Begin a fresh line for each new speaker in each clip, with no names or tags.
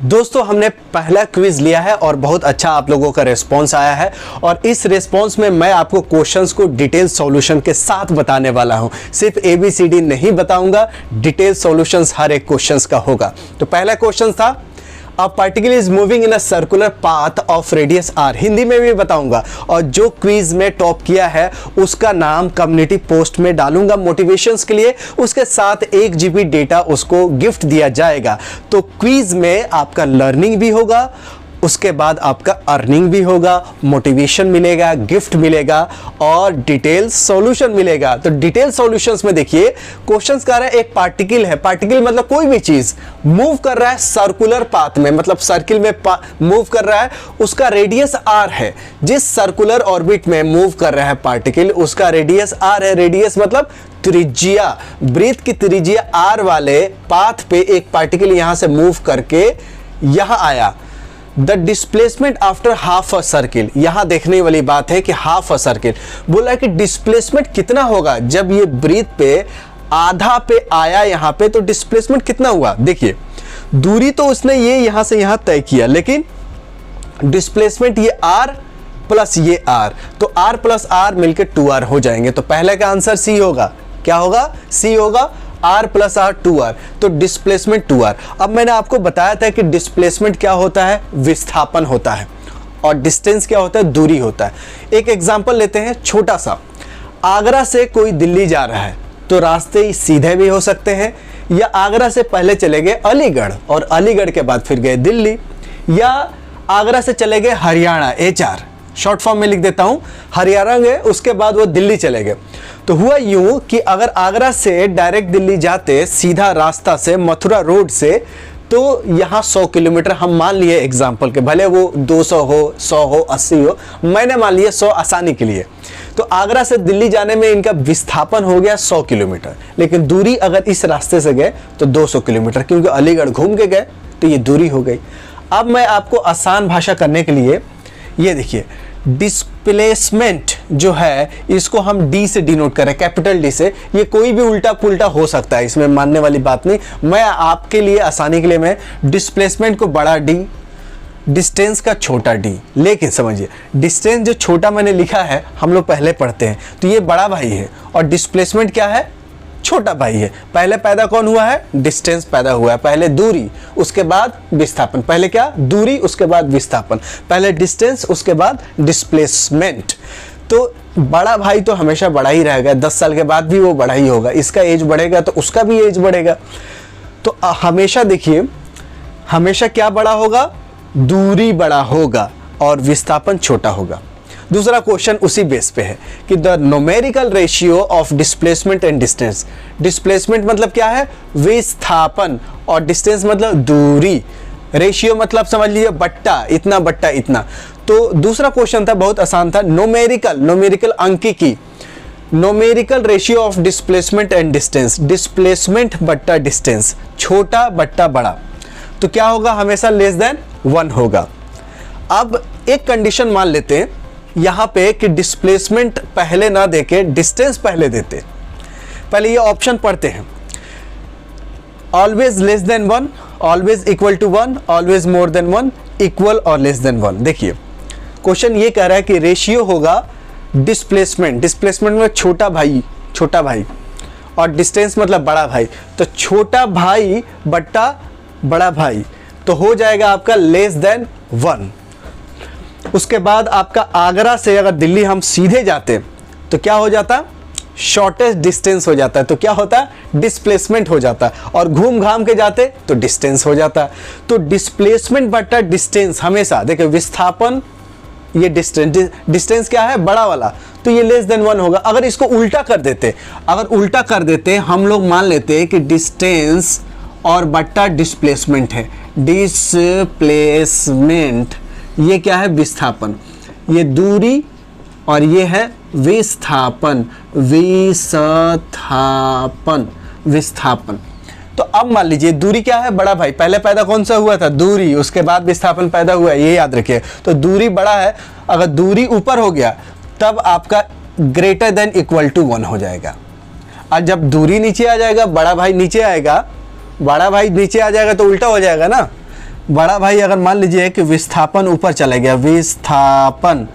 दोस्तों हमने पहला क्विज लिया है और बहुत अच्छा आप लोगों का रिस्पांस आया है और इस रिस्पांस में मैं आपको क्वेश्चंस को डिटेल सॉल्यूशन के साथ बताने वाला हूं। सिर्फ ABCD नहीं बताऊंगा, डिटेल सॉल्यूशंस हर एक क्वेश्चंस का होगा। तो पहला क्वेश्चन था a particle is moving in a circular path of radius r। Hindi में भी बताऊंगा और जो क्विज में टॉप किया है उसका नाम कम्युनिटी पोस्ट में डालूंगा मोटिवेशंस के लिए। उसके साथ 1 GB डेटा उसको गिफ्ट दिया जाएगा। तो क्विज में आपका लर्निंग भी होगा, उसके बाद आपका अर्निंग भी होगा, मोटिवेशन मिलेगा, गिफ्ट मिलेगा और डिटेल सॉल्यूशन मिलेगा। तो डिटेल सॉल्यूशंस में देखिए क्वेश्चंस कह रहा है एक पार्टिकल है, पार्टिकल मतलब कोई भी चीज मूव कर रहा है सर्कुलर पाथ में, मतलब सर्किल में मूव कर रहा है, उसका रेडियस r है। जिस सर्कुलर ऑर्बिट में मूव कर रहा है पार्टिकल उसका रेडियस r है। रेडियस मतलब त्रिज्या, वृत्त की त्रिज्या r वाले पाथ पे एक पार्टिकल यहां से मूव करके यहां आया। The displacement after half a circle, यहां देखने वाली बात है कि हाफ अ सर्किल बोला है कि डिस्प्लेसमेंट कितना होगा जब ये वृत्त पे आधा पे आया यहां पे, तो डिस्प्लेसमेंट कितना हुआ। देखिए दूरी तो उसने ये यहां से यहां तय किया, लेकिन डिस्प्लेसमेंट ये r प्लस ये r, तो r प्लस r मिलकर 2r हो जाएंगे। तो पहले का आंसर सी होगा। क्या होगा? सी होगा। r प्लस r 2r, तो डिस्प्लेसमेंट 2r। अब मैंने आपको बताया था कि डिस्प्लेसमेंट क्या होता है, विस्थापन होता है, और डिस्टेंस क्या होता है, दूरी होता है। एक एग्जांपल लेते हैं छोटा सा। आगरा से कोई दिल्ली जा रहा है तो रास्ते सीधे भी हो सकते हैं, या आगरा से पहले चले गए अलीगढ़ और अलीगढ़ के बाद फिर गए दिल्ली, या आगरा से चले गए हरियाणा, HR शॉर्ट फॉर्म में लिख देता हूं, हरियाणा गए उसके बाद वो दिल्ली चले गए। तो हुआ यूं कि अगर आगरा से डायरेक्ट दिल्ली जाते सीधा रास्ता से मथुरा रोड से, तो यहाँ 100 किलोमीटर हम मान लिए एग्जाम्पल के, भले वो 200 हो, 100 हो, 80 हो, मैंने मान लिया 100 आसानी के लिए। तो आगरा से दिल्ली जाने में इनका विस्थापन हो गया 100 किलोमीटर, लेकिन दूरी अगर इस रास्ते से गए तो 200 किलोमीटर, क्योंकि अलीगढ़ घूम के गए तो ये दूरी हो गई। अब मैं आपको आसान भाषा करने के लिए ये देखिए, डिस्प्लेसमेंट जो है इसको हम D से डिनोट करें, कैपिटल D से। ये कोई भी उल्टा पुल्टा हो सकता है, इसमें मानने वाली बात नहीं। मैं आपके लिए आसानी के लिए मैं डिस्प्लेसमेंट को बड़ा D, डिस्टेंस का छोटा d। लेकिन समझिए डिस्टेंस जो छोटा मैंने लिखा है हम लोग पहले पढ़ते हैं, तो ये बड़ा भाई है और डिस्प्लेसमेंट क्या है, छोटा भाई है। पहले पैदा कौन हुआ है, डिस्टेंस पैदा हुआ है। पहले दूरी उसके बाद विस्थापन, पहले क्या, दूरी उसके बाद विस्थापन, पहले डिस्टेंस उसके बाद डिस्प्लेसमेंट। तो बड़ा भाई तो हमेशा बड़ा ही रहेगा, 10 साल के बाद भी वो बड़ा ही होगा, इसका एज बढ़ेगा तो उसका भी एज बढ़ेगा। तो हमेशा देखिए, हमेशा क्या बड़ा होगा, दूरी बड़ा होगा और विस्थापन छोटा होगा। दूसरा क्वेश्चन उसी बेस पे है कि the numerical ratio of displacement and distance. Displacement मतलब क्या है, विस्थापन, और डिस्टेंस मतलब दूरी। रेशियो मतलब समझ लीजिए बट्टा, इतना बट्टा इतना। तो दूसरा क्वेश्चन था, बहुत आसान था, न्यूमेरिकल अंकिकी, numerical ratio of displacement and distance. Displacement बट्टा डिस्टेंस, छोटा बट्टा बड़ा, तो क्या होगा, हमेशा लेस देन 1 होगा। अब एक कंडीशन मान लेते हैं यहां पे कि डिस्प्लेसमेंट पहले ना देके डिस्टेंस पहले देते। पहले ये ऑप्शन पढ़ते हैं, always less than 1, always equal to 1, always more than 1, equal और लेस देन 1। देखिए क्वेश्चन ये कह रहा है कि रेशियो होगा डिस्प्लेसमेंट, डिस्प्लेसमेंट में छोटा भाई और डिस्टेंस मतलब बड़ा भाई, तो छोटा भाई बट्टा बड़ा भाई, तो हो जाएगा आपका लेस देन 1। उसके बाद आपका आगरा से अगर दिल्ली हम सीधे जाते तो क्या हो जाता, शॉर्टेस्ट डिस्टेंस हो जाता है, तो क्या होता है, डिस्प्लेसमेंट हो जाता है, और घूम घाम के जाते तो डिस्टेंस हो जाता है। तो डिस्प्लेसमेंट बट्टा डिस्टेंस हमेशा, देखिए विस्थापन ये डिस्टेंस क्या है, बड़ा वाला, तो ये लेस देन 1 होगा। अगर इसको उल्टा कर देते हम लोग मान लेते हैं कि डिस्टेंस और बट्टा डिस्प्लेसमेंट है, डिस्प्लेसमेंट ये क्या है, विस्थापन, ये दूरी और ये है विस्थापन, विस्थापन। तो अब मान लीजिए दूरी क्या है, बड़ा भाई, पहले पैदा कौन सा हुआ था, दूरी, उसके बाद विस्थापन पैदा हुआ है, ये याद रखिए। तो दूरी बड़ा है, अगर दूरी ऊपर हो गया तब आपका ग्रेटर देन इक्वल टू 1 हो जाएगा, और जब दूरी नीचे आ जाएगा, बड़ा भाई नीचे आ जाएगा तो उल्टा हो जाएगा ना, बड़ा भाई अगर मान लीजिए कि विस्थापन ऊपर चला गया, विस्थापन,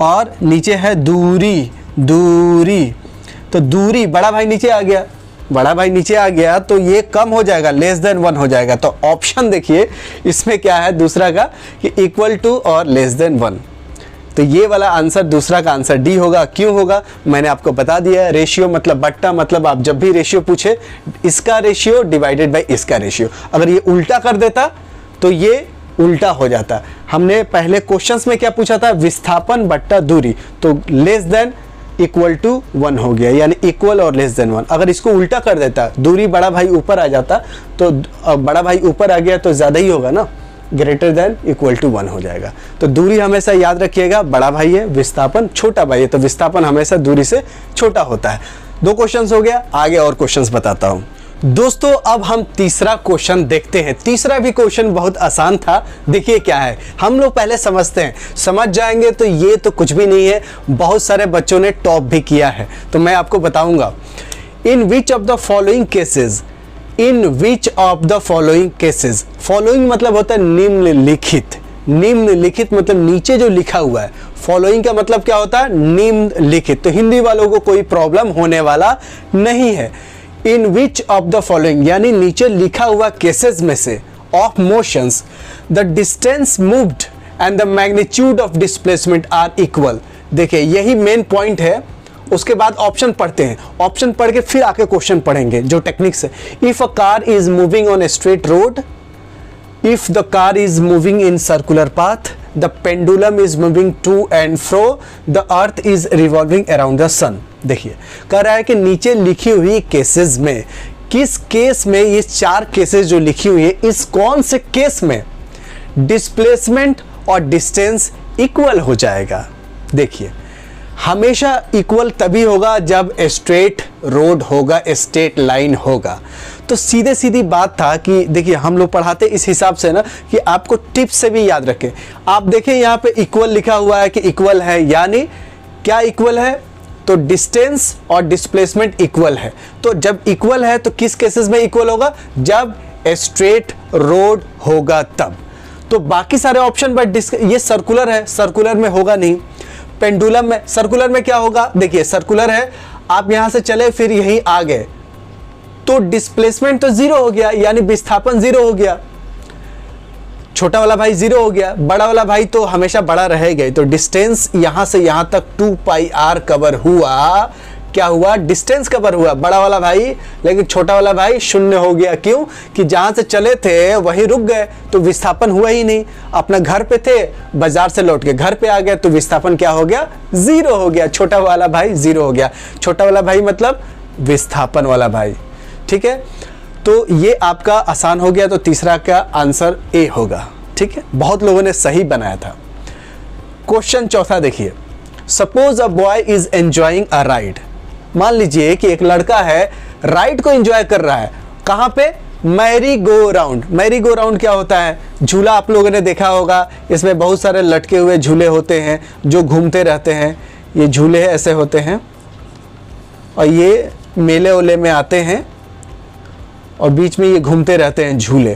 और नीचे है दूरी, दूरी, तो दूरी बड़ा भाई नीचे आ गया, बड़ा भाई नीचे आ गया तो ये कम हो जाएगा, लेस देन 1 हो जाएगा। तो ऑप्शन देखिए इसमें क्या है दूसरा का कि इक्वल टू और लेस देन 1। तो ये वाला आंसर, दूसरा का आंसर डी होगा। क्यों होगा मैंने आपको बता दिया है। रेशियो मतलब बट्टा, मतलब आप जब भी रेशियो पूछे इसका रेशियो डिवाइडेड बाय इसका रेशियो, अगर ये उल्टा कर देता तो ये उल्टा हो जाता। हमने पहले क्वेश्चंस में क्या पूछा था, विस्थापन बट्टा दूरी, तो लेस देन इक्वल टू 1 हो गया, यानी इक्वल और लेस देन 1। अगर इसको उल्टा कर देता, दूरी बड़ा भाई ऊपर आ जाता, तो बड़ा भाई ऊपर आ गया तो ज़्यादा ही होगा ना, ग्रेटर देन इक्वल टू 1 हो जाएगा। तो दूरी हमेशा याद रखिएगा, बड़ा भाई है, विस्थापन छोटा भाई है, तो विस्थापन हमेशा दूरी से छोटा होता है। 2 क्वेश्चंस हो गया, आगे और क्वेश्चंस बताता हूँ। दोस्तों अब हम तीसरा क्वेश्चन देखते हैं। तीसरा भी क्वेश्चन बहुत आसान था। देखिए क्या है, हम लोग पहले समझते हैं, समझ जाएंगे तो ये तो कुछ भी नहीं है, बहुत सारे बच्चों ने टॉप भी किया है। तो मैं आपको बताऊंगा, in which of the following cases, in which of the following cases, following मतलब होता है निम्नलिखित, निम्नलिखित मतलब नीचे जो लिखा हुआ है, फॉलोइंग का मतलब क्या होता है, निम्नलिखित। तो हिंदी वालों को कोई प्रॉब्लम होने वाला नहीं है। In which of the following यानी नीचे लिखा हुआ केसेस में से of motions the distance moved and the magnitude of displacement are equal. देखिए यही मेन पॉइंट है। उसके बाद ऑप्शन पढ़ते हैं, ऑप्शन पढ़ के फिर आके क्वेश्चन पढ़ेंगे जो टेक्निक्स है। If a car is moving on a straight road, if the car is moving in circular path, the pendulum is moving to and fro, the earth is revolving around the sun। देखिए कह रहा है कि नीचे लिखी हुई cases में, किस केस में, ये 4 केसेस जो लिखी हुई है, इस कौन से केस में डिस्प्लेसमेंट और डिस्टेंस इक्वल हो जाएगा। देखिए हमेशा इक्वल तभी होगा जब स्ट्रेट रोड होगा, स्ट्रेट लाइन होगा। तो सीधे सीधी बात था कि देखिए हम लोग पढ़ाते इस हिसाब से ना कि आपको टिप्स से भी याद रखें। आप देखें यहाँ पे इक्वल लिखा हुआ है कि इक्वल है, यानी क्या इक्वल है, तो डिस्टेंस और डिस्प्लेसमेंट इक्वल है। तो जब इक्वल है तो किस केसेस में इक्वल होगा, जब स्ट्रेट रोड होगा तब। तो बाकी सारे ऑप्शन बट ये सर्कुलर है, सर्कुलर में होगा नहीं। पेंडुलम में, सर्कुलर में क्या होगा, देखिए सर्कुलर है, आप यहां से चले फिर यहीं आ गए तो डिस्प्लेसमेंट तो 0 हो गया, यानी विस्थापन 0 हो गया। छोटा वाला भाई 0 हो गया, बड़ा वाला भाई तो हमेशा बड़ा रहेगा। तो डिस्टेंस यहां से यहां तक 2πr कवर हुआ, क्या हुआ, डिस्टेंस कवर हुआ बड़ा वाला भाई, लेकिन छोटा वाला भाई 0 हो गया। क्यों कि जहां से चले थे वहीं रुक गए तो विस्थापन हुआ ही नहीं। अपना घर पे थे, बाजार से लौट के घर पे आ गए तो विस्थापन क्या हो गया, 0 हो गया। छोटा वाला भाई 0 हो गया, छोटा वाला भाई मतलब विस्थापन वाला भाई। ठीक है, तो ये आपका आसान हो गया। तो तीसरा का आंसर ए होगा। ठीक है, बहुत लोगों ने सही बनाया था। क्वेश्चन चौथा देखिए, suppose a boy is enjoying a ride. मान लीजिए कि एक लड़का है, राइड को एंजॉय कर रहा है। कहां पे, Mary go round. Mary go round क्या होता है, झूला आप लोगों ने देखा होगा, इसमें बहुत सारे लटके हुए झूले होते हैं जो घूमते रहते हैं। ये झूले ऐसे होते हैं और ये मेले ओले में आते हैं और बीच में ये घूमते रहते हैं झूले।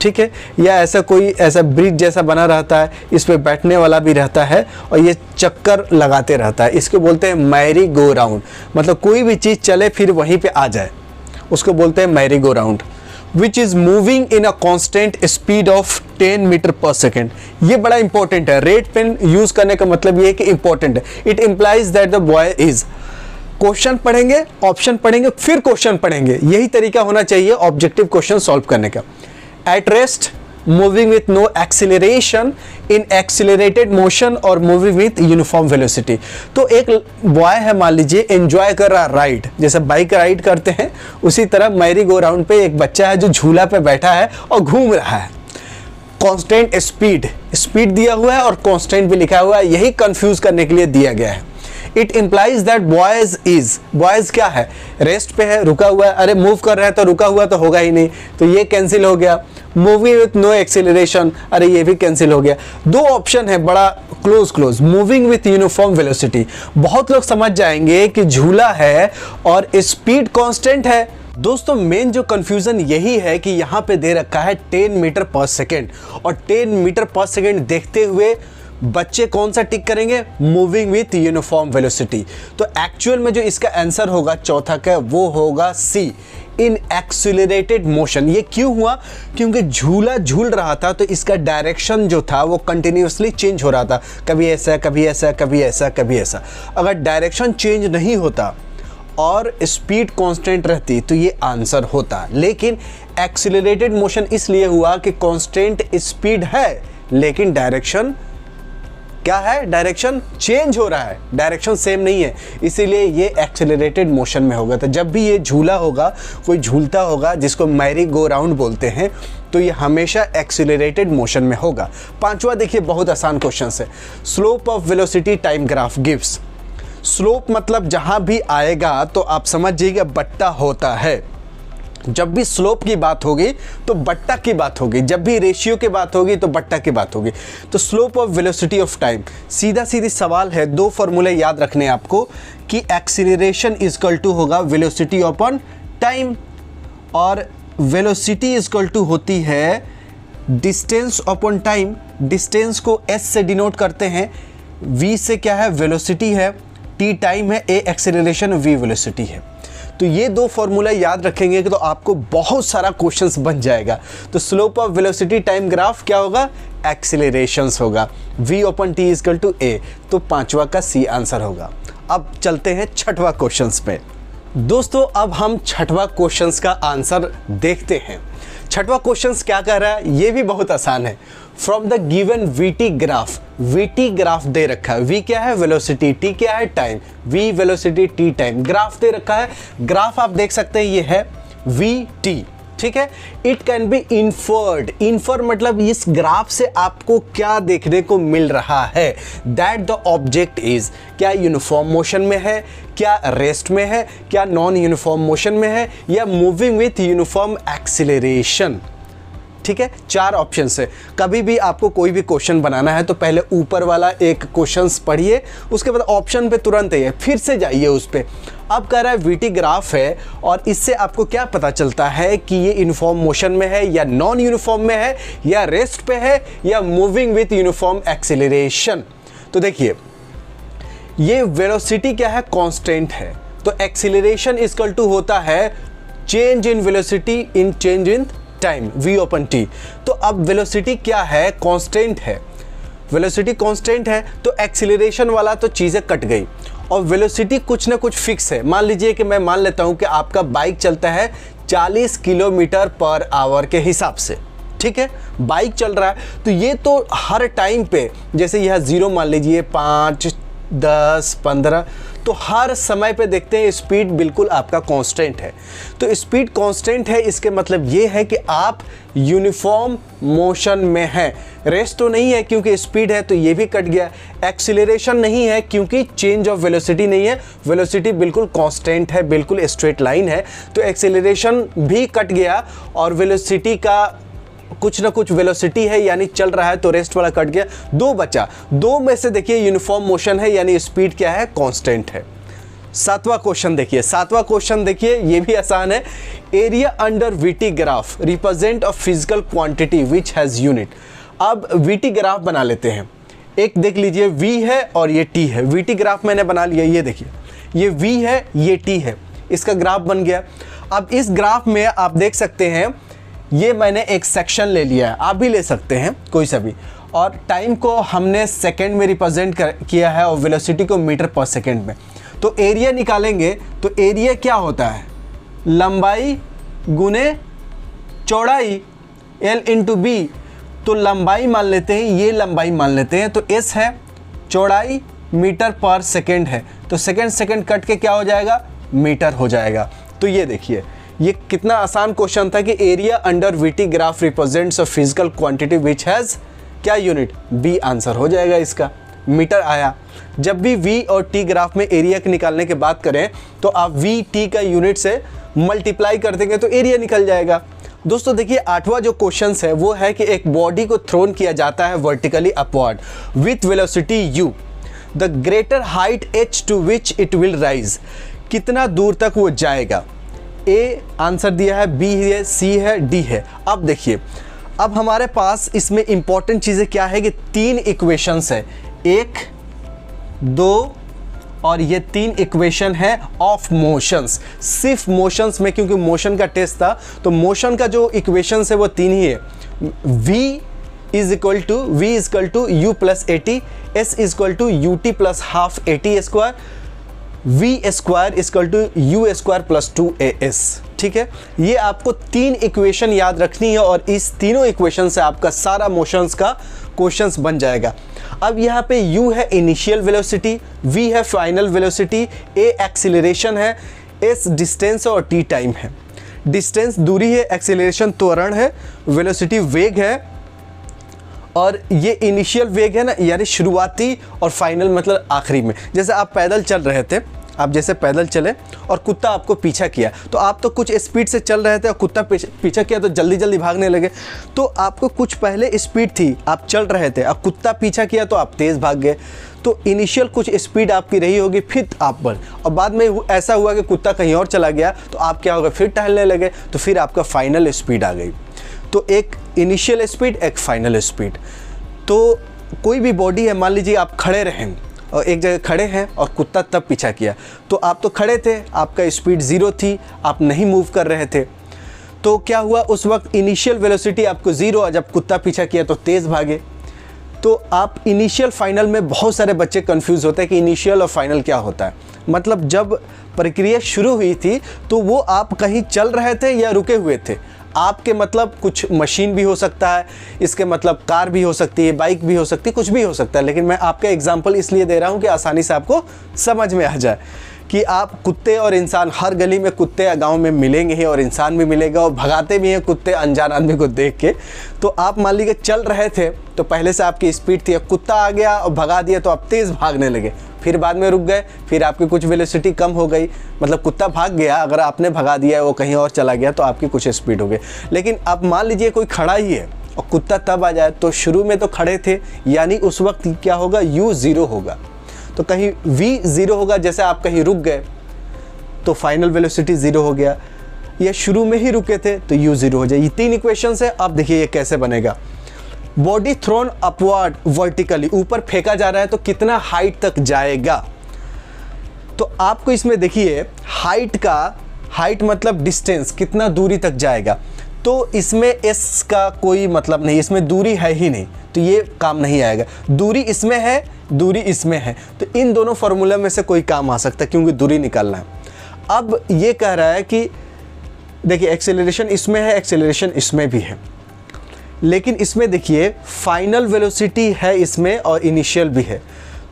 ठीक है, या ऐसा कोई ऐसा ब्रिज जैसा बना रहता है, इस पे बैठने वाला भी रहता है और ये चक्कर लगाते रहता है। इसको बोलते हैं मैरी गो राउंड। मतलब कोई भी चीज़ चले फिर वहीं पे आ जाए, उसको बोलते हैं merry go round. Which is moving in a constant speed of 10 metre पर सेकेंड। ये बड़ा इंपॉर्टेंट है। रेट पेन यूज़ करने का मतलब ये है कि इंपॉर्टेंट है। It implies that the boy is, question पढ़ेंगे, ऑप्शन पढ़ेंगे, फिर क्वेश्चन पढ़ेंगे। यही तरीका होना चाहिए ऑब्जेक्टिव क्वेश्चन सॉल्व करने का। At rest, moving with no acceleration, in accelerated motion और मूविंग विथ यूनिफॉर्म वेलोसिटी। तो एक बॉय है, मान लीजिए एंजॉय कर रहा है राइड, जैसे बाइक राइड करते हैं उसी तरह मैरी गो राउंड पे एक बच्चा है जो झूला पे बैठा है और घूम रहा है। कांस्टेंट स्पीड, स्पीड दिया हुआ है और कांस्टेंट भी लिखा हुआ है, यही कंफ्यूज करने के लिए दिया गया है। It implies that boys is, boys क्या है, रेस्ट पे है, रुका हुआ है। अरे मूव कर रहा है तो रुका हुआ तो होगा ही नहीं, तो ये कैंसिल हो गया। मूविंग विथ नो एक्सेलरेशन, अरे ये भी कैंसिल हो गया। 2 ऑप्शन है बड़ा close. Moving with uniform velocity, बहुत लोग समझ जाएंगे कि झूला है और स्पीड कांस्टेंट है दोस्तों मेन जो कंफ्यूजन यही है कि यहाँ पे दे रखा है 10 मीटर पर सेकेंड, और 10 मीटर पर सेकेंड देखते हुए बच्चे कौन सा टिक करेंगे, मूविंग विथ यूनिफॉर्म वेलोसिटी। तो एक्चुअल में जो इसका आंसर होगा चौथा का वो होगा सी, इन एक्सीलरेटेड मोशन। ये क्यों हुआ, क्योंकि झूला झूल रहा था तो इसका डायरेक्शन जो था वो कंटिन्यूसली चेंज हो रहा था, कभी ऐसा कभी ऐसा कभी ऐसा कभी ऐसा। अगर डायरेक्शन चेंज नहीं होता और स्पीड कांस्टेंट रहती तो ये आंसर होता, लेकिन एक्सीलरेटेड मोशन इसलिए हुआ कि कांस्टेंट स्पीड है लेकिन डायरेक्शन क्या है, डायरेक्शन चेंज हो रहा है, डायरेक्शन सेम नहीं है, इसीलिए ये एक्सेलरेटेड मोशन में होगा। तो जब भी ये झूला होगा, कोई झूलता होगा जिसको मैरी गो राउंड बोलते हैं, तो ये हमेशा एक्सेलरेटेड मोशन में होगा। पांचवा देखिए बहुत आसान क्वेश्चन है, slope of velocity time graph gives. Slope मतलब जहां भी आएगा तो आप समझ जाइएगा बट्टा होता है। जब भी स्लोप की बात होगी तो बट्टा की बात होगी, जब भी रेशियो की बात होगी तो बट्टा की बात होगी। तो slope of velocity of time, सीधा सीधी सवाल है, दो फॉर्मूले याद रखने हैं आपको कि एक्सीलरेशन इक्वल टू होगा वेलोसिटी अपॉन टाइम, और वेलोसिटी इक्वल टू होती है डिस्टेंस अपॉन टाइम। डिस्टेंस को एस से डिनोट करते हैं, वी से क्या है, वेलोसिटी है, टी टाइम है, ए एक्सीलरेशन, वी वेलोसिटी है। तो ये दो फॉर्मूला याद रखेंगे कि तो आपको बहुत सारा क्वेश्चंस बन जाएगा। तो slope of velocity time graph क्या होगा, एक्सीलरेशंस होगा, v upon t equal to a. तो पांचवा का सी आंसर होगा। अब चलते हैं छठवां क्वेश्चंस पे। दोस्तों अब हम छठवां क्वेश्चंस का आंसर देखते हैं। छठवां क्वेश्चंस क्या कह रहा है, ये भी बहुत आसान है। From the given VT graph, VT graph दे रखा है, वी क्या है वेलोसिटी, टी क्या है time, V velocity T time, graph दे रखा है। ग्राफ आप देख सकते हैं ये है वी टी, ठीक है। It can be inferred, infer मतलब इस ग्राफ से आपको क्या देखने को मिल रहा है, दैट द ऑब्जेक्ट इज, क्या यूनिफॉर्म मोशन में है, क्या रेस्ट में है, क्या नॉन यूनिफॉर्म मोशन में है, या मूविंग विथ यूनिफॉर्म एक्सीलरेशन। ठीक है, चार ऑप्शन है। कभी भी आपको कोई भी क्वेश्चन बनाना है तो पहले ऊपर वाला एक क्वेश्चन पढ़िए, उसके बाद ऑप्शन पे तुरंत है फिर से जाइए उस पे। अब कह रहा है वीटी ग्राफ है और इससे आपको क्या पता चलता है कि ये यूनिफॉर्म मोशन में है या नॉन यूनिफॉर्म में है या रेस्ट पे है या मूविंग विथ यूनिफॉर्म एक्सीलरेशन। तो देखिए ये वेलोसिटी क्या है, कांस्टेंट है, तो एक्सीलरेशन इक्वल टू होता है change in velocity in change in time, v open t। तो अब वेलोसिटी क्या है, कांस्टेंट है, वेलोसिटी कांस्टेंट है तो एक्सीलरेशन वाला तो चीज़ें कट गई, और वेलोसिटी कुछ ना कुछ फिक्स है। मान लीजिए कि मैं मान लेता हूं कि आपका बाइक चलता है 40 किलोमीटर पर आवर के हिसाब से, ठीक है, बाइक चल रहा है, तो ये तो हर टाइम पे, जैसे यह 0 मान लीजिए, 5, 10, 15, तो हर समय पे देखते हैं स्पीड बिल्कुल आपका कांस्टेंट है। तो स्पीड कांस्टेंट है, इसके मतलब ये है कि आप यूनिफॉर्म मोशन में हैं। रेस्ट तो नहीं है क्योंकि स्पीड है तो ये भी कट गया। एक्सीलरेशन नहीं है क्योंकि चेंज ऑफ वेलोसिटी नहीं है, वेलोसिटी बिल्कुल कांस्टेंट है, बिल्कुल स्ट्रेट लाइन है, तो एक्सीलरेशन भी कट गया और वेलोसिटी का कुछ ना कुछ वेलोसिटी है यानी चल रहा है, तो रेस्ट वाला कट गया, दो बचा। दो में से देखिए यूनिफॉर्म मोशन है यानी स्पीड क्या है, कांस्टेंट है। सातवां क्वेश्चन देखिए, सातवां क्वेश्चन देखिए, ये भी आसान है। Area under VT graph represent a physical quantity which has unit. अब वीटी ग्राफ बना लेते हैं। एक देख लीजिए वी है और ये टी है, वीटी ग्राफ मैंने बना लिया, ये देखिए ये वी है ये टी है, इसका ग्राफ बन गया। अब इस ग्राफ में आप देख सकते हैं ये मैंने एक सेक्शन ले लिया है, आप भी ले सकते हैं कोई सा भी, और टाइम को हमने सेकंड में रिप्रेजेंट किया है और वेलोसिटी को मीटर पर सेकंड में। तो एरिया निकालेंगे तो एरिया क्या होता है, लंबाई गुने चौड़ाई, L इंटू बी। तो लंबाई मान लेते हैं, ये लंबाई मान लेते हैं, तो S है, चौड़ाई मीटर पर सेकंड है, तो सेकंड कट के क्या हो जाएगा, मीटर हो जाएगा। तो ये देखिए ये कितना आसान क्वेश्चन था कि area under VT graph represents a physical quantity which has क्या यूनिट, बी आंसर हो जाएगा इसका, मीटर आया। जब भी वी और टी ग्राफ में एरिया के निकालने की बात करें तो आप वी टी का यूनिट से मल्टीप्लाई कर देंगे तो एरिया निकल जाएगा। दोस्तों देखिए आठवां जो क्वेश्चन है वो है कि एक बॉडी को थ्रोन किया जाता है vertically upward with velocity u, the greater height h to which it will rise, कितना दूर तक वो जाएगा। ए आंसर दिया है, बी है, सी है, डी है। अब देखिए, अब हमारे पास इसमें इंपॉर्टेंट चीज़ें क्या है कि 3 इक्वेशंस है, 1, 2 और ये 3 इक्वेशन है ऑफ मोशंस। सिर्फ मोशंस में, क्योंकि मोशन का टेस्ट था, तो मोशन का जो इक्वेशंस है वो 3 ही है। v is equal to u plus a t, s is equal to u t plus half a t square, v square is equal to u square plus 2as। ठीक है, ये आपको 3 इक्वेशन याद रखनी है और इस तीनों इक्वेशन से आपका सारा मोशंस का क्वेश्चंस बन जाएगा। अब यहाँ पे u है इनिशियल वेलोसिटी, v है फाइनल वेलोसिटी, a एक्सीलरेशन है, s डिस्टेंस और t टाइम है। डिस्टेंस दूरी है, एक्सीलरेशन त्वरण है, वेलोसिटी वेग है, और ये इनिशियल वेग है ना, यानी शुरुआती, और फाइनल मतलब आखिरी में। जैसे आप पैदल चल रहे थे, आप जैसे पैदल चले और कुत्ता आपको पीछा किया, तो आप तो कुछ स्पीड से चल रहे थे और कुत्ता पीछा किया तो जल्दी जल्दी भागने लगे। तो आपको कुछ पहले स्पीड थी, आप चल रहे थे, अब कुत्ता पीछा किया तो आप तेज़ भाग गए। तो इनिशियल कुछ स्पीड आपकी रही होगी, फिर आप बढ़, और बाद में ऐसा हुआ कि कुत्ता कहीं और चला गया, तो आप क्या होगा, फिर टहलने लगे, तो फिर आपका फाइनल स्पीड आ गई। तो एक इनिशियल स्पीड, एक फाइनल स्पीड। तो कोई भी बॉडी है, मान लीजिए आप खड़े रहें और एक जगह खड़े हैं और कुत्ता तब पीछा किया, तो आप तो खड़े थे, आपका स्पीड 0 थी, आप नहीं मूव कर रहे थे। तो क्या हुआ, उस वक्त इनिशियल वेलोसिटी आपको 0, और जब कुत्ता पीछा किया तो तेज़ भागे। तो आप इनिशियल फाइनल में, बहुत सारे बच्चे कंफ्यूज होते हैं कि इनिशियल और फाइनल क्या होता है। मतलब जब प्रक्रिया शुरू हुई थी तो वो आप कहीं चल रहे थे या रुके हुए थे। आपके मतलब कुछ मशीन भी हो सकता है, इसके मतलब कार भी हो सकती है, बाइक भी हो सकती है, कुछ भी हो सकता है। लेकिन मैं आपका एग्जांपल इसलिए दे रहा हूँ कि आसानी से आपको समझ में आ जाए कि आप कुत्ते और इंसान, हर गली में कुत्ते गांव में मिलेंगे ही और इंसान भी मिलेगा, और भगाते भी हैं कुत्ते अनजान आदमी को देख के। तो आप मान लीजिए चल रहे थे, तो पहले से आपकी स्पीड थी, कुत्ता आ गया और भगा दिया तो आप तेज़ भागने लगे, फिर बाद में रुक गए, फिर आपकी कुछ वेलोसिटी कम हो गई, मतलब कुत्ता भाग गया, अगर आपने भगा दिया वो कहीं और चला गया तो आपकी कुछ स्पीड हो गई। लेकिन अब मान लीजिए कोई खड़ा ही है और कुत्ता तब आ जाए, तो शुरू में तो खड़े थे, यानी उस वक्त क्या होगा, u 0 होगा, तो कहीं v 0 होगा। जैसे आप कहीं रुक गए तो फाइनल वेलोसिटी 0 हो गया, या शुरू में ही रुके थे तो u 0 हो जाए। ये 3 इक्वेशंस है। अब देखिए ये कैसे बनेगा। बॉडी थ्रोन अपवर्ड वर्टिकली, ऊपर फेंका जा रहा है तो कितना हाइट तक जाएगा। तो आपको इसमें देखिए हाइट मतलब डिस्टेंस, कितना दूरी तक जाएगा। तो इसमें s का कोई मतलब नहीं, इसमें दूरी है ही नहीं, तो ये काम नहीं आएगा। दूरी इसमें है, दूरी इसमें है, तो इन दोनों फार्मूला में से कोई काम आ सकता है, क्योंकि दूरी निकालना है। अब ये कह रहा है कि देखिए एक्सेलरेशन इसमें है, एक्सेलरेशन इसमें भी है, लेकिन इसमें देखिए फाइनल वेलोसिटी है इसमें और इनिशियल भी है।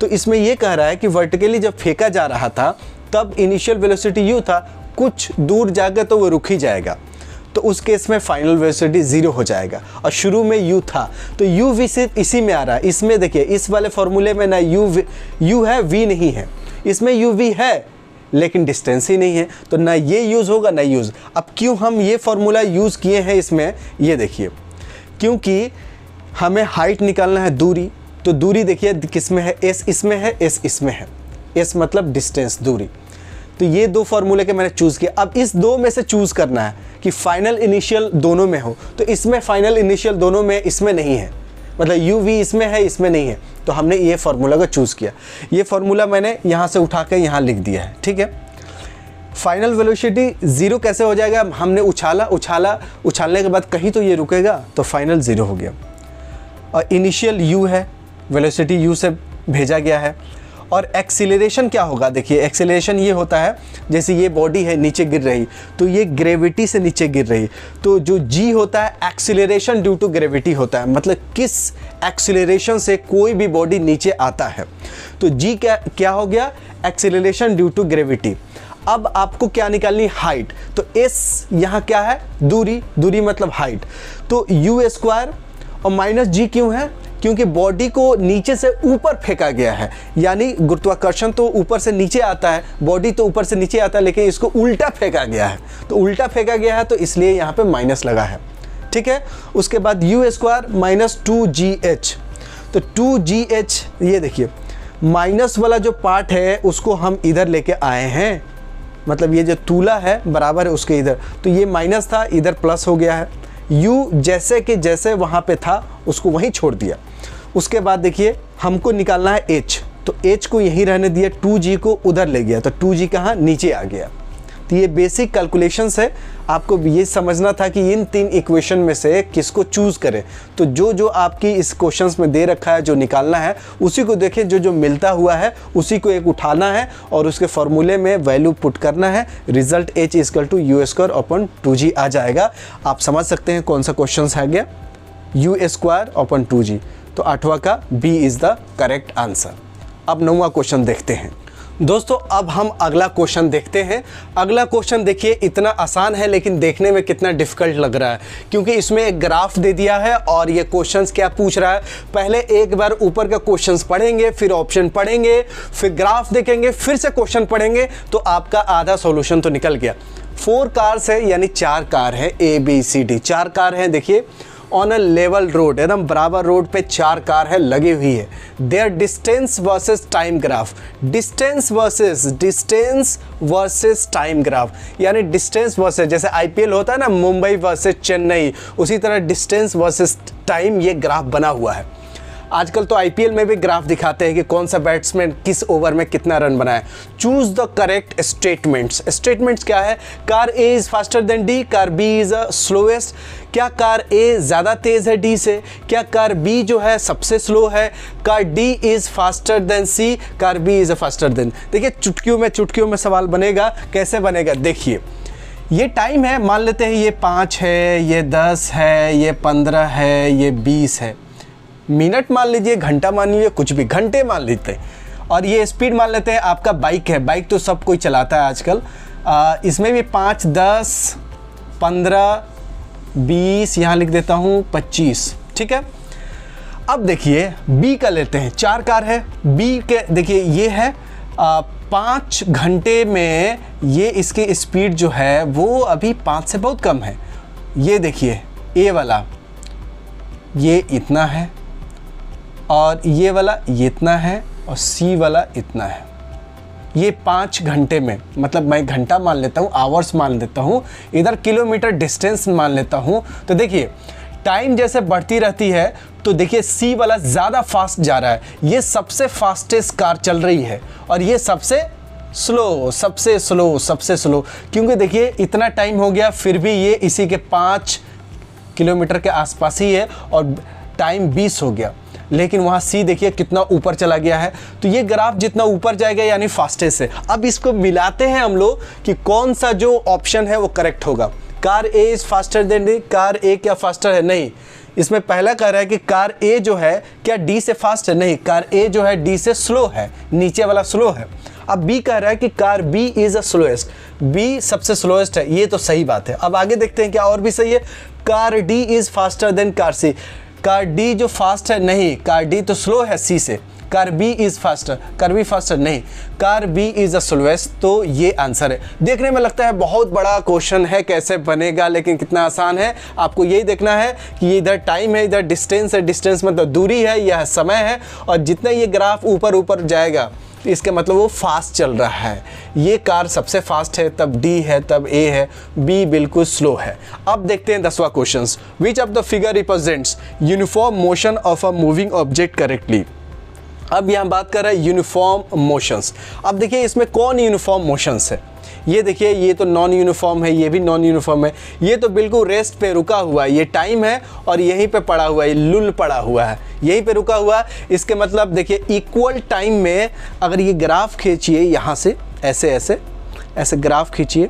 तो इसमें ये कह रहा है कि वर्टिकली जब फेंका जा रहा था तब इनिशियल वेलोसिटी u था, कुछ दूर जाकर तो वो रुक ही जाएगा, तो उस केस में फाइनल वेलोसिटी 0 हो जाएगा। और शुरू में u था, तो u v सिर्फ इसी में आ रहा है। इसमें देखिए इस वाले फॉर्मूले में ना u है, v नहीं है, इसमें u v है लेकिन डिस्टेंस ही नहीं है, तो ना ये यूज़ होगा ना यूज़। अब क्यों हम ये फार्मूला यूज़ किए हैं इसमें, ये देखिए, क्योंकि हमें हाइट निकालना है, दूरी, तो दूरी देखिए किस में है, s इसमें है, s इसमें है, s मतलब डिस्टेंस, दूरी। तो ये 2 फार्मूले के मैंने चूज़ किया। अब इस 2 में से चूज़ करना है कि फाइनल इनिशियल दोनों में हो, तो इसमें फाइनल इनिशियल दोनों में, इसमें नहीं है, मतलब u v इसमें है, इसमें नहीं है, तो हमने ये फार्मूला का चूज़ किया। ये फार्मूला मैंने यहाँ से उठा के यहाँ लिख दिया है, ठीक है। फाइनल वेलोसिटी 0 कैसे हो जाएगा, हमने उछालने के बाद कहीं तो ये रुकेगा, तो फाइनल 0 हो गया। और इनिशियल u है, वेलोसिटी u से भेजा गया है। और एक्सीलरेशन क्या होगा, देखिए एक्सीलरेशन ये होता है, जैसे ये बॉडी है नीचे गिर रही, तो ये ग्रेविटी से नीचे गिर रही, तो जो g होता है एक्सीलरेशन ड्यू टू ग्रेविटी होता है, मतलब किस एक्सीलरेशन से कोई भी बॉडी नीचे आता है, तो g क्या हो गया, एक्सीलरेशन ड्यू टू ग्रेविटी। अब आपको क्या निकालनी, हाइट, तो s यहाँ क्या है, दूरी मतलब हाइट, तो u स्क्वायर और माइनस g क्यों है, क्योंकि बॉडी को नीचे से ऊपर फेंका गया है, यानी गुरुत्वाकर्षण तो ऊपर से नीचे आता है, बॉडी तो ऊपर से नीचे आता है, लेकिन इसको उल्टा फेंका गया है, तो उल्टा फेंका गया है तो इसलिए यहाँ पे माइनस लगा है, ठीक है। उसके बाद u स्क्वायर माइनस 2gh, तो 2gh, ये देखिए माइनस वाला जो पार्ट है उसको हम इधर लेके आए हैं, मतलब ये जो तूला है बराबर है उसके इधर, तो ये माइनस था, इधर प्लस हो गया है। u जैसे कि जैसे वहाँ पे था उसको वहीं छोड़ दिया। उसके बाद देखिए हमको निकालना है h, तो h को यहीं रहने दिया, 2g को उधर ले गया, तो 2g कहाँ नीचे आ गया। तो ये बेसिक कैलकुलेशंस है, आपको ये समझना था कि इन 3 इक्वेशन में से किसको चूज़ करें। तो जो जो आपकी इस क्वेश्चंस में दे रखा है जो निकालना है उसी को देखें, जो जो मिलता हुआ है उसी को एक उठाना है और उसके फॉर्मूले में वैल्यू पुट करना है। रिजल्ट h = u² / 2g आ जाएगा। आप समझ सकते हैं कौन सा क्वेश्चन है गया, u² / 2g। तो 8वां का B is the correct answer. अब 9वां क्वेश्चन देखते हैं दोस्तों। अब हम अगला क्वेश्चन देखते हैं। अगला क्वेश्चन देखिए इतना आसान है लेकिन देखने में कितना डिफ़िकल्ट लग रहा है, क्योंकि इसमें एक ग्राफ दे दिया है और ये क्वेश्चंस क्या पूछ रहा है। पहले एक बार ऊपर का क्वेश्चंस पढ़ेंगे, फिर ऑप्शन पढ़ेंगे, फिर ग्राफ देखेंगे, फिर से क्वेश्चन पढ़ेंगे, तो आपका आधा सॉल्यूशन तो निकल गया। 4 कार्स है, यानी 4 कार है, ABCD 4 कार हैं। देखिए ऑन अ लेवल रोड, एकदम बराबर रोड पे 4 कार है लगी हुई है। Their distance versus time graph, distance versus time graph, यानी डिस्टेंस वर्सेस, जैसे IPL होता है ना मुंबई वर्सेस चेन्नई, उसी तरह डिस्टेंस वर्सेस टाइम ये ग्राफ बना हुआ है। आजकल तो IPL में भी ग्राफ दिखाते हैं कि कौन सा बैट्समैन किस ओवर में कितना रन बनाए। Choose the correct statements. Statements क्या है, car A is faster then D, car B is slowest. क्या कार A ज़्यादा तेज़ है D से, क्या कार B जो है सबसे स्लो है, car D is faster then C, car B is faster then. देखिए चुटकियों में सवाल बनेगा। कैसे बनेगा देखिए, ये टाइम है, मान लेते हैं ये 5 है, ये 10 है, ये 15 है, ये 20 है। मिनट मान लीजिए, घंटा मान लीजिए, कुछ भी, घंटे मान लेते हैं। और ये स्पीड मान लेते हैं आपका बाइक है, बाइक तो सब कोई चलाता है आजकल। इसमें भी 5, 10, 15, 20, यहाँ लिख देता हूँ 25, ठीक है। अब देखिए B का लेते हैं, 4 कार है। B के देखिए ये है 5 घंटे में ये इसकी स्पीड जो है वो अभी 5 से बहुत कम है। ये देखिए A वाला ये इतना है और ये वाला ये इतना है और C वाला इतना है। ये 5 घंटे में, मतलब मैं घंटा मान लेता हूँ, आवर्स मान लेता हूँ, इधर किलोमीटर डिस्टेंस मान लेता हूँ। तो देखिए टाइम जैसे बढ़ती रहती है तो देखिए C वाला ज़्यादा फास्ट जा रहा है, ये सबसे फास्टेस्ट कार चल रही है, और ये सबसे स्लो, क्योंकि देखिए इतना टाइम हो गया फिर भी ये इसी के 5 किलोमीटर के आसपास ही है और टाइम 20 हो गया। लेकिन वहाँ C देखिए कितना ऊपर चला गया है। तो ये ग्राफ जितना ऊपर जाएगा यानी फास्टेस्ट है। अब इसको मिलाते हैं हम लोग कि कौन सा जो ऑप्शन है वो करेक्ट होगा। Car A is faster then D, car A क्या फास्टर है? नहीं, इसमें पहला कह रहा है कि कार A जो है क्या D से फास्ट है? नहीं, कार A जो है D से स्लो है, नीचे वाला स्लो है। अब B कह रहा है कि car B is the slowest, B सबसे स्लोएस्ट है, ये तो सही बात है। अब आगे देखते हैं क्या और भी सही है। Car D is faster than car C, car D जो फास्ट है? नहीं, कार D तो स्लो है C से। Car B is faster, car B faster? नहीं, car B is the slowest. तो ये आंसर है। देखने में लगता है बहुत बड़ा क्वेश्चन है, कैसे बनेगा, लेकिन कितना आसान है। आपको यही देखना है कि ये इधर टाइम है, इधर डिस्टेंस है, डिस्टेंस मतलब दूरी है, यह समय है, और जितना ये ग्राफ ऊपर ऊपर जाएगा इसका मतलब वो फास्ट चल रहा है। ये कार सबसे फास्ट है, तब D है, तब A है, B बिल्कुल स्लो है। अब देखते हैं 10वां question. Which of the figure represents uniform motion of a moving object correctly. अब यहाँ बात कर रहा है यूनिफॉर्म मोशंस। अब देखिए इसमें कौन यूनिफॉर्म मोशंस है। ये देखिए ये तो नॉन यूनिफॉर्म है, ये भी नॉन यूनिफॉर्म है, ये तो बिल्कुल रेस्ट पे रुका हुआ है, ये टाइम है और यहीं पे पड़ा हुआ है, लुल पड़ा हुआ है, यहीं पे रुका हुआ है। इसके मतलब देखिए इक्वल टाइम में अगर ये ग्राफ खींचिए यहाँ से ऐसे ग्राफ खींचिए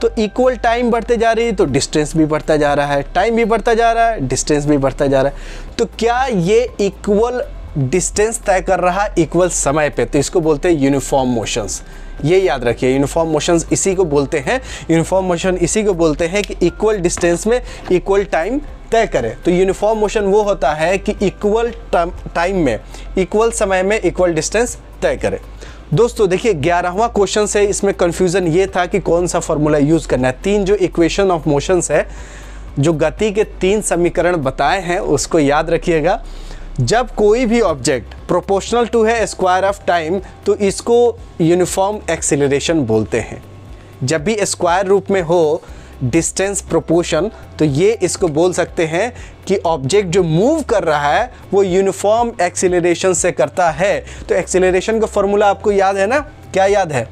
तो इक्वल टाइम बढ़ते जा रही है तो डिस्टेंस भी बढ़ता जा रहा है, टाइम भी बढ़ता जा रहा है, डिस्टेंस भी बढ़ता जा रहा है। तो क्या ये इक्वल डिस्टेंस तय कर रहा है इक्वल समय पे, तो इसको बोलते हैं यूनिफॉर्म मोशंस। ये याद रखिए, यूनिफॉर्म मोशंस इसी को बोलते हैं, यूनिफॉर्म मोशन इसी को बोलते हैं कि इक्वल डिस्टेंस में इक्वल टाइम तय करे। तो यूनिफॉर्म मोशन वो होता है कि इक्वल टाइम में, इक्वल समय में इक्वल डिस्टेंस तय करे। दोस्तों देखिए 11वां क्वेश्चन से इसमें कंफ्यूजन ये था कि कौन सा फॉर्मूला यूज़ करना है। 3 जो इक्वेशन ऑफ मोशंस है, जो गति के 3 समीकरण बताए हैं उसको याद रखिएगा। जब कोई भी ऑब्जेक्ट प्रोपोर्शनल टू है स्क्वायर ऑफ टाइम तो इसको यूनिफॉर्म एक्सीलरेशन बोलते हैं। जब भी स्क्वायर रूप में हो डिस्टेंस प्रोपोर्शन, तो ये इसको बोल सकते हैं कि ऑब्जेक्ट जो मूव कर रहा है वो यूनिफॉर्म एक्सीलरेशन से करता है। तो एक्सीलरेशन का फॉर्मूला आपको याद है ना, क्या याद है?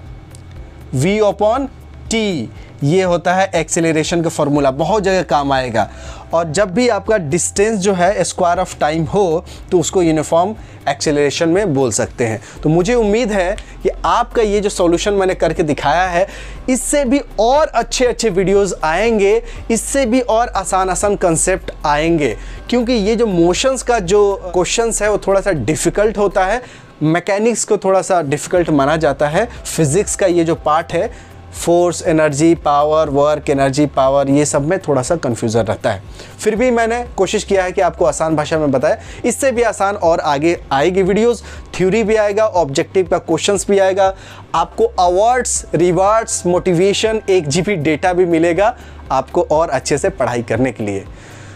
v/t, ये होता है एक्सेलरेशन का फॉर्मूला, बहुत जगह काम आएगा। और जब भी आपका डिस्टेंस जो है स्क्वायर ऑफ टाइम हो तो उसको यूनिफॉर्म एक्सेलरेशन में बोल सकते हैं। तो मुझे उम्मीद है कि आपका ये जो सॉल्यूशन मैंने करके दिखाया है, इससे भी और अच्छे अच्छे वीडियोस आएंगे, इससे भी और आसान आसान कंसेप्ट आएंगे, क्योंकि ये जो मोशंस का जो क्वेश्चंस है वो थोड़ा सा डिफ़िकल्ट होता है, मैकेनिक्स को थोड़ा सा डिफ़िकल्ट माना जाता है। फिज़िक्स का ये जो पार्ट है, force, energy, power, work, energy, power, ये सब में थोड़ा सा कन्फ्यूज़न रहता है। फिर भी मैंने कोशिश किया है कि आपको आसान भाषा में बताया। इससे भी आसान और आगे आएगी वीडियोस, थ्योरी भी आएगा, ऑब्जेक्टिव का क्वेश्चंस भी आएगा, आपको awards, rewards, motivation, 1 GB data भी मिलेगा आपको और अच्छे से पढ़ाई करने के लिए।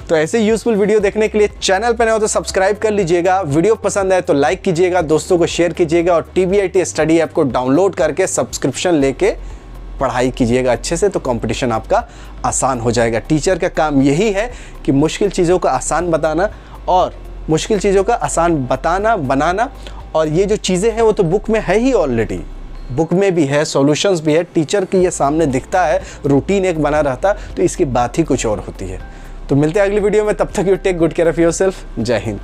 तो ऐसे यूजफुल वीडियो देखने के लिए चैनल पर नए हो तो सब्सक्राइब कर लीजिएगा, वीडियो पसंद आए तो लाइक कीजिएगा, दोस्तों को शेयर कीजिएगा और TBIT स्टडी ऐप को डाउनलोड करके सब्सक्रिप्शन लेके पढ़ाई कीजिएगा अच्छे से, तो कंपटीशन आपका आसान हो जाएगा। टीचर का काम यही है कि मुश्किल चीज़ों को आसान बताना और मुश्किल चीज़ों का आसान बताना, बनाना। और ये जो चीज़ें हैं वो तो बुक में है ही ऑलरेडी, बुक में भी है, सॉल्यूशंस भी है, टीचर के ये सामने दिखता है, रूटीन एक बना रहता, तो इसकी बात ही कुछ और होती है। तो मिलते हैं अगली वीडियो में, तब तक you take good care of yourself. जय हिंद।